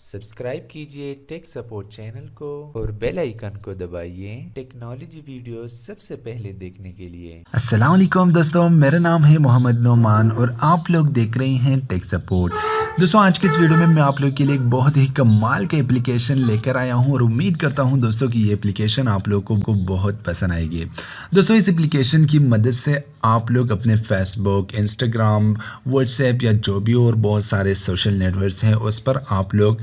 Subscribe कीजिए tech support channel को और बेल आइकन को दबाइए टेक्नोलॉजी वीडियो सबसे पहले देखने के लिए। अस्सलाम वालेकुम दोस्तों, मेरा नाम है मोहम्मद नोमान और आप लोग देख रहे हैं टेक सपोर्ट। दोस्तों, आज के इस वीडियो में मैं आप लोग के लिए एक बहुत ही कमाल का एप्लीकेशन लेकर आया हूं और उम्मीद करता हूं दोस्तों कि ये एप्लीकेशन आप लोगों को बहुत पसंद आएगी। दोस्तों, इस एप्लीकेशन की मदद से आप लोग अपने फेसबुक, इंस्टाग्राम, व्हाट्सएप या जो भी और बहुत सारे सोशल नेटवर्क्स हैं उस पर आप लोग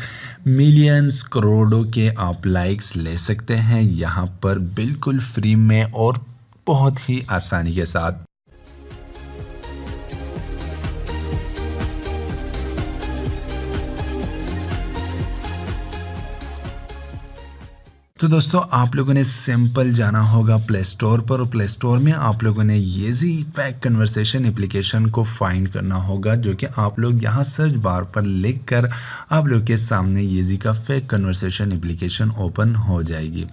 मिलियंस करोड़ों के आप लाइक्स ले सकते हैं यहाँ पर बिल्कुल फ्री में और बहुत ही आसानी के साथ। तो दोस्तों, आप लोगों ने सिंपल जाना होगा प्ले स्टोर पर और प्ले स्टोर में आप लोगों ने येजी फैक कन्वर्सेशन एप्लीकेशन को फाइंड करना होगा, जो कि आप लोग यहाँ सर्च बार पर लिख कर आप लोग के सामने येजी का फेक कन्वर्सेशन एप्लीकेशन ओपन हो जाएगी।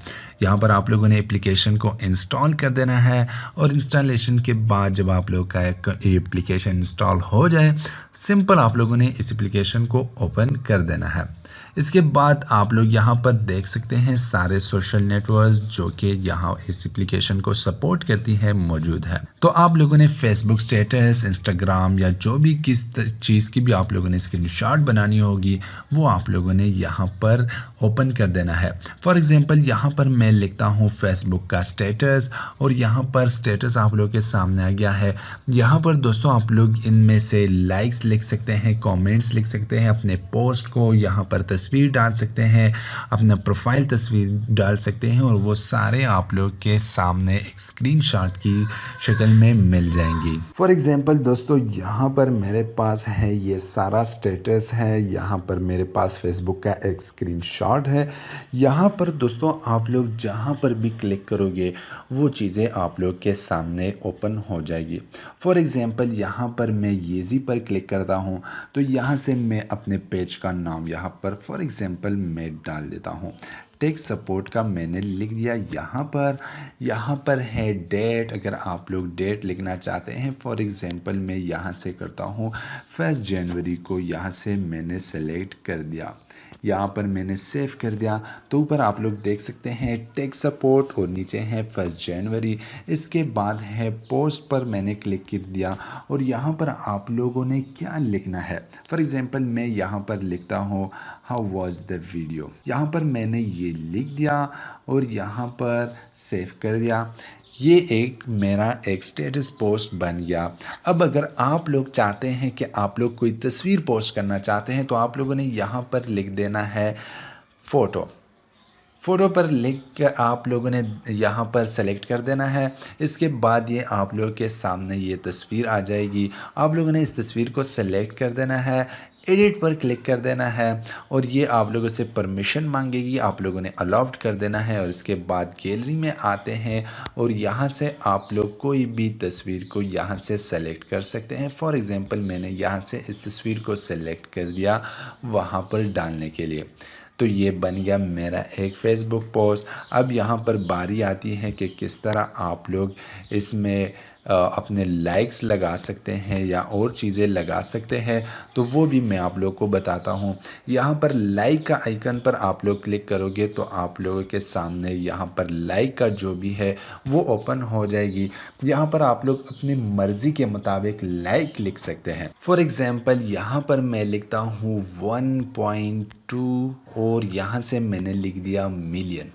यहाँ पर आप लोगों ने एप्लीकेशन को इंस्टॉल कर देना है और इंस्टॉलेशन के बाद जब आप लोग का एप्लीकेशन इंस्टॉल हो जाए, सिंपल आप लोगों ने इस एप्लीकेशन को ओपन कर देना है। इसके बाद आप लोग यहाँ पर देख सकते हैं सारे सोशल नेटवर्क्स जो कि यहाँ इस एप्लीकेशन को सपोर्ट करती है मौजूद है। तो आप लोगों ने फेसबुक स्टेटस, इंस्टाग्राम या जो भी किस चीज़ की भी आप लोगों ने स्क्रीनशॉट बनानी होगी वो आप लोगों ने यहाँ पर ओपन कर देना है। फॉर एग्जांपल, यहाँ पर मैं लिखता हूँ फेसबुक का स्टेटस और यहाँ पर स्टेटस आप लोगों के सामने आ गया है। यहाँ पर दोस्तों आप लोग इनमें से लाइक्स लिख सकते हैं, कमेंट्स लिख सकते हैं, अपने पोस्ट को यहाँ पर तस्वीर डाल सकते हैं, अपना प्रोफाइल तस्वीर डाल सकते हैं और वो सारे आप लोग के सामने एक स्क्रीनशॉट की शक्ल में मिल जाएंगी। फॉर एग्जांपल दोस्तों, यहाँ पर मेरे पास है ये सारा स्टेटस है, यहाँ पर मेरे पास फेसबुक का एक स्क्रीनशॉट है। यहाँ पर दोस्तों आप लोग जहाँ पर भी क्लिक करोगे वो चीज़ें आप लोग के सामने ओपन हो जाएगी। फॉर एग्जांपल, यहाँ पर मैं येजी पर क्लिक करता हूँ तो यहाँ से मैं अपने पेज का नाम यहाँ पर फॉर एग्जांपल मैं डाल देता हूँ। टेक सपोर्ट का मैंने लिख दिया। यहाँ पर है डेट, अगर आप लोग डेट लिखना चाहते हैं फॉर एग्जांपल मैं यहाँ से करता हूँ 1 जनवरी को, यहाँ से मैंने सेलेक्ट कर दिया, यहाँ पर मैंने सेव कर दिया। तो ऊपर आप लोग देख सकते हैं टेक सपोर्ट और नीचे है 1 जनवरी। इसके बाद है पोस्ट पर मैंने क्लिक कर दिया और यहाँ पर आप लोगों ने क्या लिखना है। फॉर एग्जांपल मैं यहाँ पर लिखता हूँ हाउ वाज द वीडियो, यहाँ पर मैंने ये लिख दिया और यहाँ पर सेव कर दिया। ये मेरा एक स्टेटस पोस्ट बन गया। अब अगर आप लोग चाहते हैं कि आप लोग कोई तस्वीर पोस्ट करना चाहते हैं तो आप लोगों ने यहाँ पर लिख देना है फ़ोटो पर लिख कर आप लोगों ने यहाँ पर सेलेक्ट कर देना है। इसके बाद ये आप लोगों के सामने ये तस्वीर आ जाएगी। आप लोगों ने इस तस्वीर को सेलेक्ट कर देना है, एडिट पर क्लिक कर देना है और ये आप लोगों से परमिशन मांगेगी, आप लोगों ने अलाउड कर देना है। और इसके बाद गैलरी में आते हैं और यहाँ से आप लोग कोई भी तस्वीर को यहाँ से सेलेक्ट कर सकते हैं। फॉर एग्जांपल मैंने यहाँ से इस तस्वीर को सेलेक्ट कर दिया वहाँ पर डालने के लिए। तो ये बन गया मेरा एक फेसबुक पोस्ट। अब यहाँ पर बारी आती है कि किस तरह आप लोग इसमें अपने लाइक्स लगा सकते हैं या और चीज़ें लगा सकते हैं, तो वो भी मैं आप लोग को बताता हूँ। यहाँ पर लाइक का आइकन पर आप लोग क्लिक करोगे तो आप लोगों के सामने यहाँ पर लाइक का जो भी है वो ओपन हो जाएगी। यहाँ पर आप लोग अपनी मर्ज़ी के मुताबिक लाइक लिख सकते हैं। फॉर एग्ज़ाम्पल, यहाँ पर मैं लिखता हूँ 1.2 और यहाँ से मैंने लिख दिया मिलियन,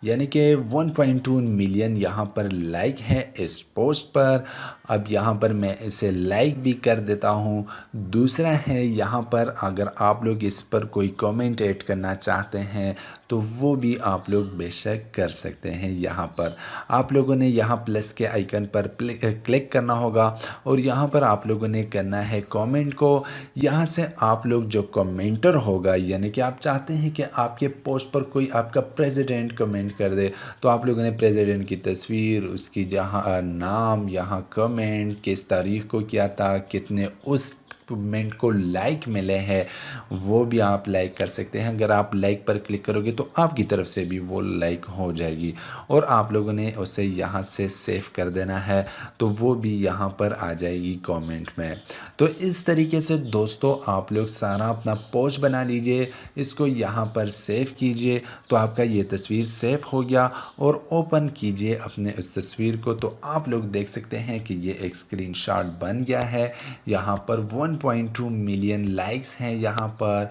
यानी कि 1.2 मिलियन यहाँ पर लाइक है इस पोस्ट पर। अब यहाँ पर मैं इसे लाइक भी कर देता हूँ। दूसरा है यहाँ पर अगर आप लोग इस पर कोई कमेंट ऐड करना चाहते हैं तो वो भी आप लोग बेशक कर सकते हैं। यहाँ पर आप लोगों ने यहाँ प्लस के आइकन पर क्लिक करना होगा और यहाँ पर आप लोगों ने करना है कमेंट को। यहाँ से आप लोग जो कमेंटर होगा, यानी कि आप चाहते हैं कि आपके पोस्ट पर कोई आपका प्रेसिडेंट कमेंट कर दे, तो आप लोगों ने प्रेसिडेंट की तस्वीर, उसकी जहाँ नाम, यहाँ कमेंट, किस तारीख को किया था, कितने उस कमेंट को लाइक मिले हैं वो भी आप लाइक कर सकते हैं। अगर आप लाइक पर क्लिक करोगे तो आपकी तरफ से भी वो लाइक हो जाएगी और आप लोगों ने उसे यहाँ से सेव कर देना है तो वो भी यहाँ पर आ जाएगी कमेंट में। तो इस तरीके से दोस्तों आप लोग सारा अपना पोस्ट बना लीजिए, इसको यहाँ पर सेव कीजिए तो आपका ये तस्वीर सेव हो गया और ओपन कीजिए अपने इस तस्वीर को तो आप लोग देख सकते हैं कि ये एक स्क्रीनशॉट बन गया है। यहाँ पर 1.2 मिलियन लाइक्स हैं, यहाँ पर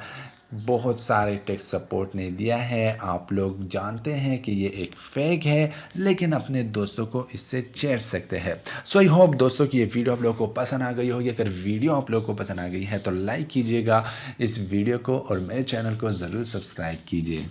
बहुत सारे टेक सपोर्ट ने दिया है। आप लोग जानते हैं कि ये एक फेक है लेकिन अपने दोस्तों को इससे चेड़ सकते हैं। सो आई होप दोस्तों कि ये वीडियो आप लोगों को पसंद आ गई होगी। अगर वीडियो आप लोगों को पसंद आ गई है तो लाइक कीजिएगा इस वीडियो को और मेरे चैनल को ज़रूर सब्सक्राइब कीजिए।